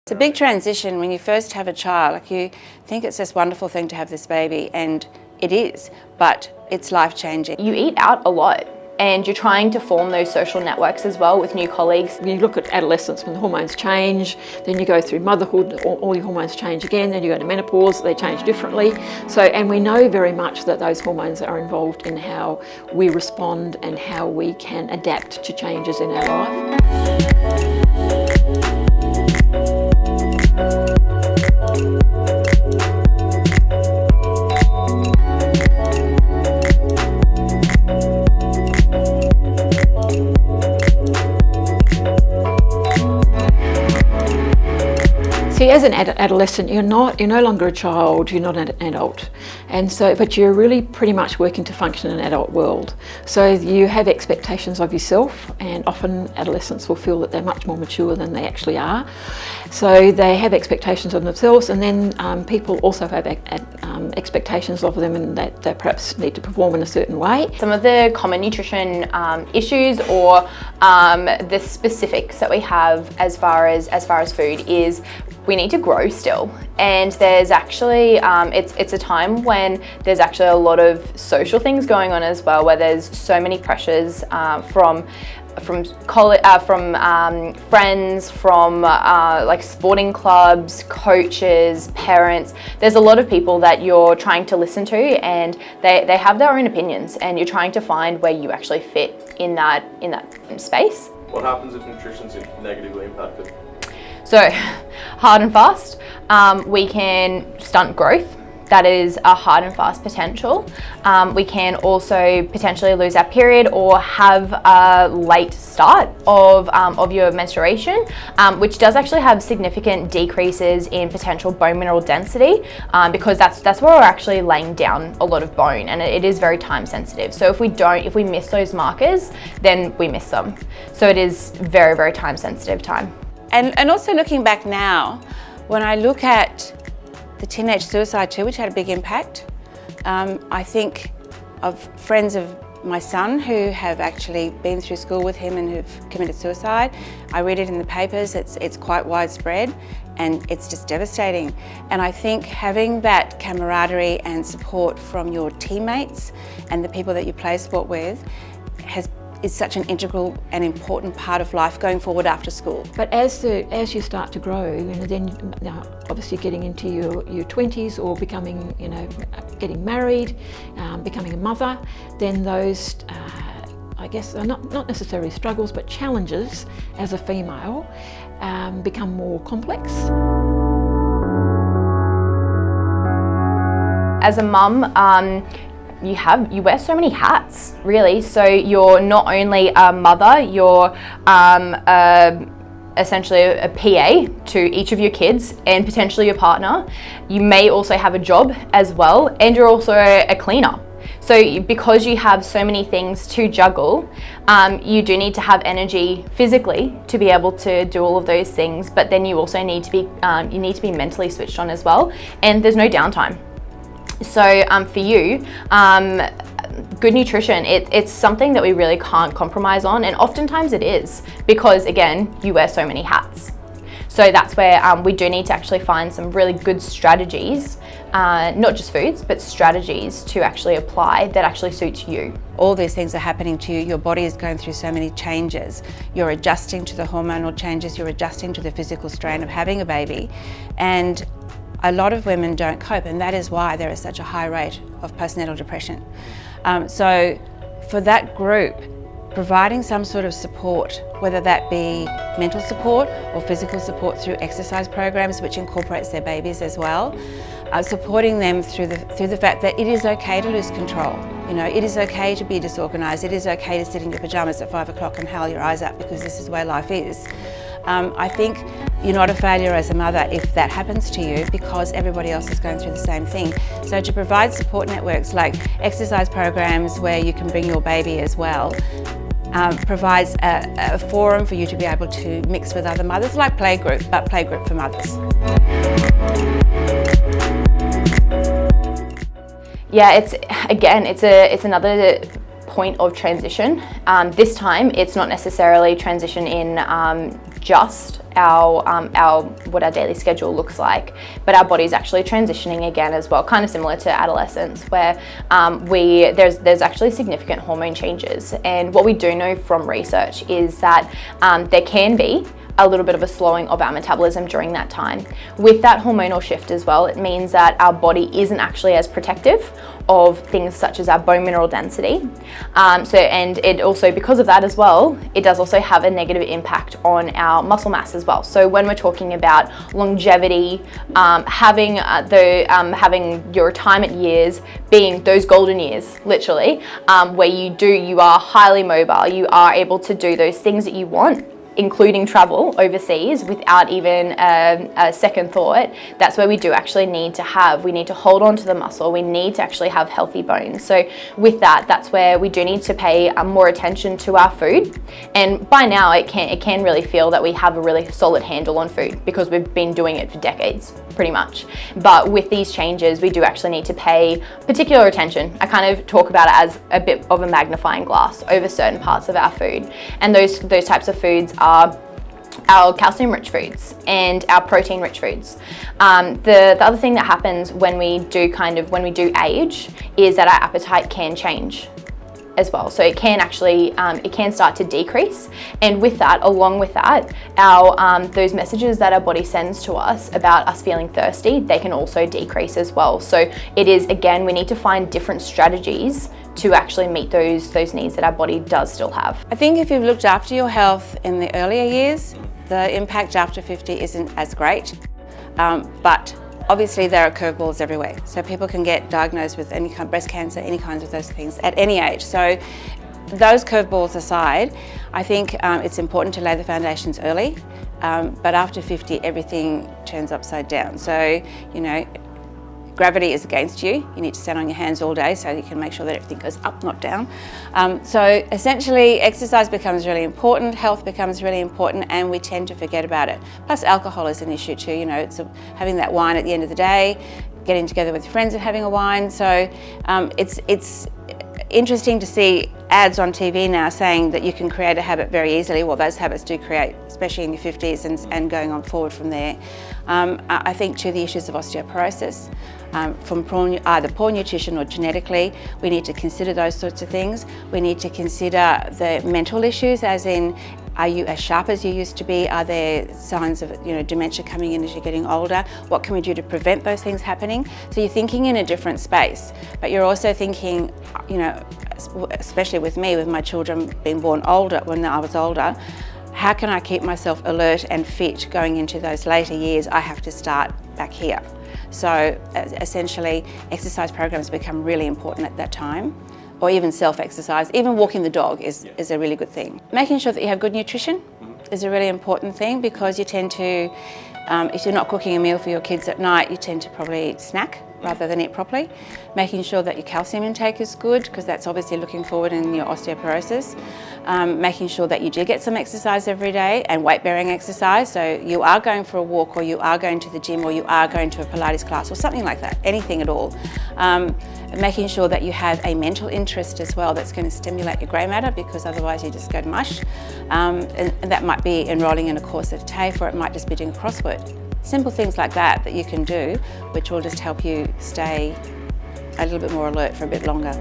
It's a big transition when you first have a child. Like, you think it's this wonderful thing to have this baby, and it is, but it's life-changing. You eat out a lot, and you're trying to form those social networks as well with new colleagues. You look at adolescence when the hormones change, then you go through motherhood, all your hormones change again, then you go to menopause, they change differently. And we know very much that those hormones are involved in how we respond and how we can adapt to changes in our life. See, as an adolescent, you're no longer a child, you're not an adult. But you're really pretty much working to function in an adult world. So you have expectations of yourself, and often adolescents will feel that they're much more mature than they actually are. So they have expectations of themselves, and then people also have expectations of them, and that they perhaps need to perform in a certain way. Some of the common nutrition issues or the specifics that we have as far as food is we need to grow still, and there's actually it's a time when there's actually a lot of social things going on as well, where there's so many pressures from college, from friends, from like sporting clubs, coaches, parents. There's a lot of people that you're trying to listen to, and they have their own opinions, and you're trying to find where you actually fit in that space. What happens if nutrition's negatively impacted? So, hard and fast, we can stunt growth. That is a hard and fast potential. We can also potentially lose our period or have a late start of your menstruation, which does actually have significant decreases in potential bone mineral density, because that's where we're actually laying down a lot of bone, and it is very time sensitive. So if we miss those markers, then we miss them. So it is very, very time sensitive time. And also looking back now, when I look at the teenage suicide too, which had a big impact, I think of friends of my son who have actually been through school with him and who've committed suicide. I read it in the papers, it's quite widespread, and it's just devastating. And I think having that camaraderie and support from your teammates and the people that you play sport with is such an integral and important part of life going forward after school. But as you start to grow, then obviously getting into your 20s or becoming, getting married, becoming a mother, then those, I guess, are not necessarily struggles, but challenges as a female become more complex. As a mum, you wear so many hats, really. So you're not only a mother, you're essentially a PA to each of your kids and potentially your partner. You may also have a job as well, and you're also a cleaner. So because you have so many things to juggle, you do need to have energy physically to be able to do all of those things, but then you also need to be mentally switched on as well, and there's no downtime. So for you, good nutrition, it's something that we really can't compromise on, and oftentimes it is, because again, you wear so many hats. So that's where we do need to actually find some really good strategies, not just foods, but strategies to actually apply that actually suits you. All these things are happening to you. Your body is going through so many changes. You're adjusting to the hormonal changes, you're adjusting to the physical strain of having a baby, and a lot of women don't cope, and that is why there is such a high rate of postnatal depression. So for that group, providing some sort of support, whether that be mental support or physical support through exercise programs, which incorporates their babies as well, supporting them through the fact that it is okay to lose control. It is okay to be disorganised. It is okay to sit in your pajamas at 5 o'clock and howl your eyes out, because this is where life is. I think you're not a failure as a mother if that happens to you, because everybody else is going through the same thing. So to provide support networks like exercise programs where you can bring your baby as well, provides a forum for you to be able to mix with other mothers, like playgroup, but playgroup for mothers. Yeah, it's another point of transition. This time, it's not necessarily transition in just what our daily schedule looks like, but our body's actually transitioning again as well, kind of similar to adolescence, where there's actually significant hormone changes. And what we do know from research is that there can be a little bit of a slowing of our metabolism during that time. With that hormonal shift as well, it means that our body isn't actually as protective of things such as our bone mineral density. And it also, because of that as well, it does also have a negative impact on our muscle mass as well. So when we're talking about longevity, having your retirement years being those golden years, literally, where you are highly mobile, you are able to do those things that you want, including travel overseas without even a second thought, that's where we do actually need to hold on to the muscle. We need to actually have healthy bones. So with that, that's where we do need to pay more attention to our food. And by now it can really feel that we have a really solid handle on food because we've been doing it for decades, pretty much. But with these changes, we do actually need to pay particular attention. I kind of talk about it as a bit of a magnifying glass over certain parts of our food. And those types of foods are our calcium-rich foods and our protein-rich foods. The other thing that happens when we do age is that our appetite can change as well. So it can actually, it can start to decrease. And with that, along with that, those messages that our body sends to us about us feeling thirsty, they can also decrease as well. So it is, again, we need to find different strategies to actually meet those needs that our body does still have. I think if you've looked after your health in the earlier years, the impact after 50 isn't as great, but obviously there are curveballs everywhere. So people can get diagnosed with any kind of breast cancer, any kinds of those things at any age. So those curveballs aside, I think it's important to lay the foundations early, but after 50 everything turns upside down. So, you know, gravity is against you. You need to stand on your hands all day so you can make sure that everything goes up, not down. So essentially exercise becomes really important, health becomes really important, and we tend to forget about it. Plus alcohol is an issue too, you know, it's having that wine at the end of the day, getting together with friends and having a wine. So it's interesting to see ads on TV now saying that you can create a habit very easily. Well, those habits do create, especially in your 50s and going on forward from there. I think too the issues of osteoporosis, from either poor nutrition or genetically, we need to consider those sorts of things. We need to consider the mental issues, as in, are you as sharp as you used to be? Are there signs of, you know, dementia coming in as you're getting older? What can we do to prevent those things happening? So you're thinking in a different space, but you're also thinking, you know, especially with me, with my children being born older, when I was older, how can I keep myself alert and fit going into those later years? I have to start back here. So essentially, exercise programs become really important at that time, or even self-exercise. Even walking the dog is a really good thing. Making sure that you have good nutrition is a really important thing, because you tend to, if you're not cooking a meal for your kids at night, you tend to probably snack rather than eat properly. Making sure that your calcium intake is good, because that's obviously looking forward in your osteoporosis. Making sure that you do get some exercise every day, and weight-bearing exercise. So you are going for a walk, or you are going to the gym, or you are going to a Pilates class, or something like that, anything at all. Making sure that you have a mental interest as well that's going to stimulate your grey matter, because otherwise you just go to mush. And that might be enrolling in a course at a TAFE, or it might just be doing a crossword. Simple things like that you can do, which will just help you stay a little bit more alert for a bit longer.